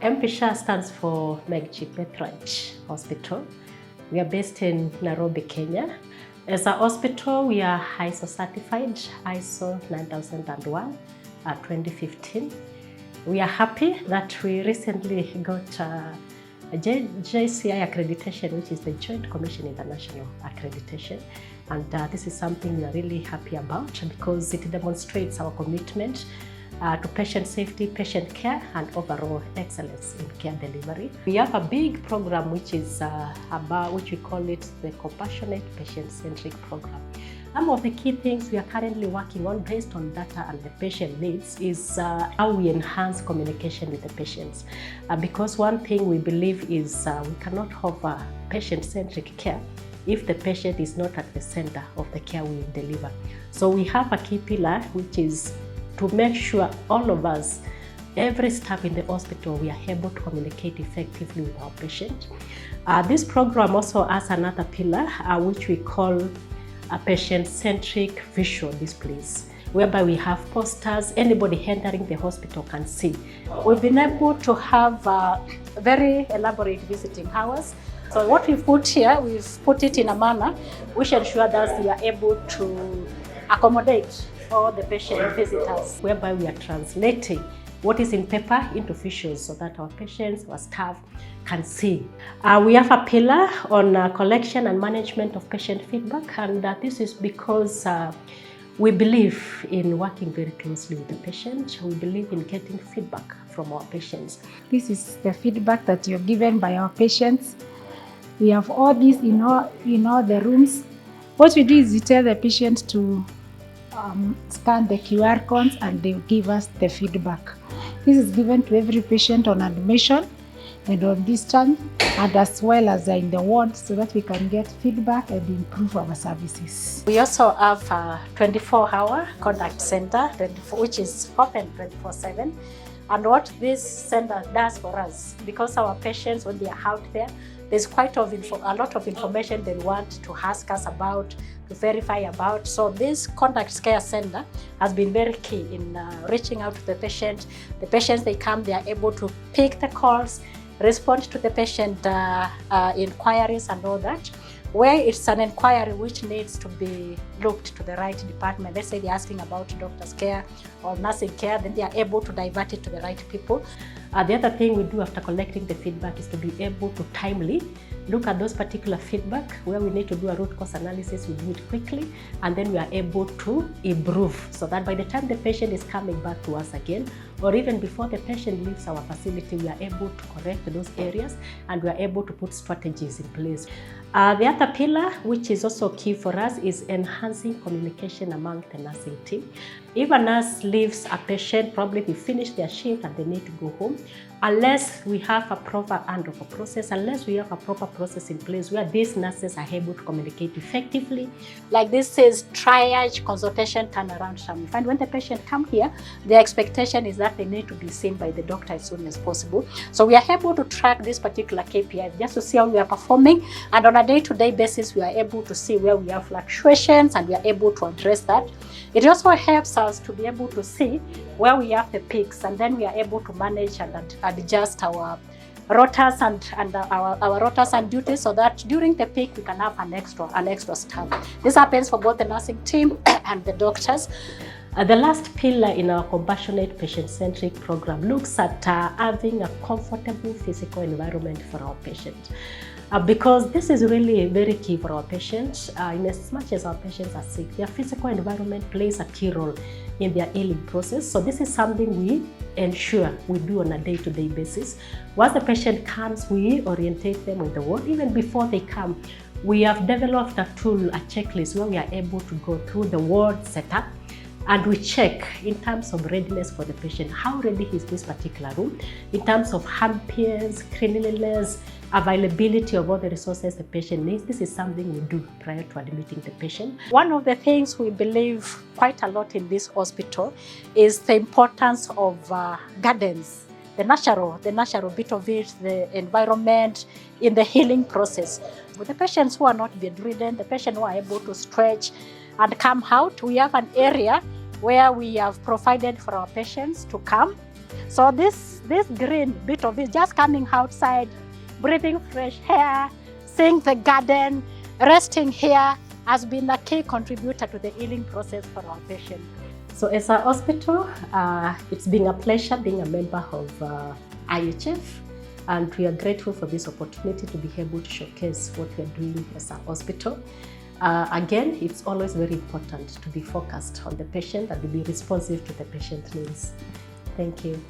Shah stands for Megchi Bethlehem Hospital. We are based in Nairobi, Kenya. As a hospital, we are ISO certified, ISO 9001, 2015. We are happy that we recently got a JCI accreditation, which is the Joint Commission International Accreditation. And this is something we are really happy about because it demonstrates our commitment to patient safety, patient care, and overall excellence in care delivery. We have a big program which is which we call it the Compassionate Patient-centric program. Some of the key things we are currently working on based on data and the patient needs is how we enhance communication with the patients. Because one thing we believe is we cannot offer patient-centric care if the patient is not at the center of the care we deliver. So we have a key pillar which is to make sure all of us, every staff in the hospital, we are able to communicate effectively with our patient. This program also has another pillar which we call a patient-centric visual displays, whereby we have posters anybody entering the hospital can see. We've been able to have very elaborate visiting hours. So what we've put here, we've put it in a manner which ensure that we are able to accommodate all the patient visitors, whereby we are translating what is in paper into visuals so that our patients, our staff can see. We have a pillar on collection and management of patient feedback, and this is because we believe in working very closely with the patient. We believe in getting feedback from our patients. This is the feedback that you're given by our patients. We have all these in all the rooms. What we do is we tell the patient to scan the QR codes and they give us the feedback. This is given to every patient on admission and on discharge, and as well as in the ward, so that we can get feedback and improve our services. We also have a 24-hour contact center, which is open 24/7. And what this center does for us, because our patients, when they are out there, there's quite a lot of information they want to ask us about, to verify about. So this contact care center has been very key in reaching out to the patient. The patients, they come, they are able to pick the calls, respond to the patient inquiries and all that. Where it's an inquiry which needs to be looked to the right department, let's say they're asking about doctor's care or nursing care, then they are able to divert it to the right people. The other thing we do after collecting the feedback is to be able to timely look at those particular feedback. Where we need to do a root cause analysis, we do it quickly, and then we are able to improve so that by the time the patient is coming back to us again, or even before the patient leaves our facility, we are able to correct those areas and we are able to put strategies in place. The other pillar, which is also key for us, is enhancing communication among the nursing team. If a nurse leaves a patient, probably they finish their shift and they need to go home, unless we have a proper handover process, unless we have a proper process in place where these nurses are able to communicate effectively. Like this is triage, consultation, turnaround time. We find when the patient come here, the expectation is that they need to be seen by the doctor as soon as possible. So we are able to track this particular KPI just to see how we are performing, and on a day-to-day basis, we are able to see where we have fluctuations and we are able to address that. It also helps us to be able to see where we have the peaks, and then we are able to manage and adjust our rotas and our rotas and duties so that during the peak we can have an extra staff. This happens for both the nursing team and the doctors. The last pillar in our compassionate patient-centric program looks at having a comfortable physical environment for our patients. Because this is really very key for our patients. In as much as our patients are sick, their physical environment plays a key role in their healing process. So this is something we ensure we do on a day-to-day basis. Once the patient comes, we orientate them with the ward. Even before they come, we have developed a tool, a checklist, where we are able to go through the ward setup and we check in terms of readiness for the patient. How ready is this particular room in terms of ambience, cleanliness, availability of all the resources the patient needs. This is something we do prior to admitting the patient. One of the things we believe quite a lot in this hospital is the importance of gardens, the natural bit of it, the environment in the healing process. With the patients who are not bedridden, the patients who are able to stretch and come out, we have an area where we have provided for our patients to come So this green bit of it, just coming outside, breathing fresh air, seeing the garden, resting here, has been a key contributor to the healing process for our patient. So as a hospital, it's been a pleasure being a member of IHF, and we are grateful for this opportunity to be able to showcase what we are doing as a hospital. Again, it's always very important to be focused on the patient and to be responsive to the patient needs. Thank you.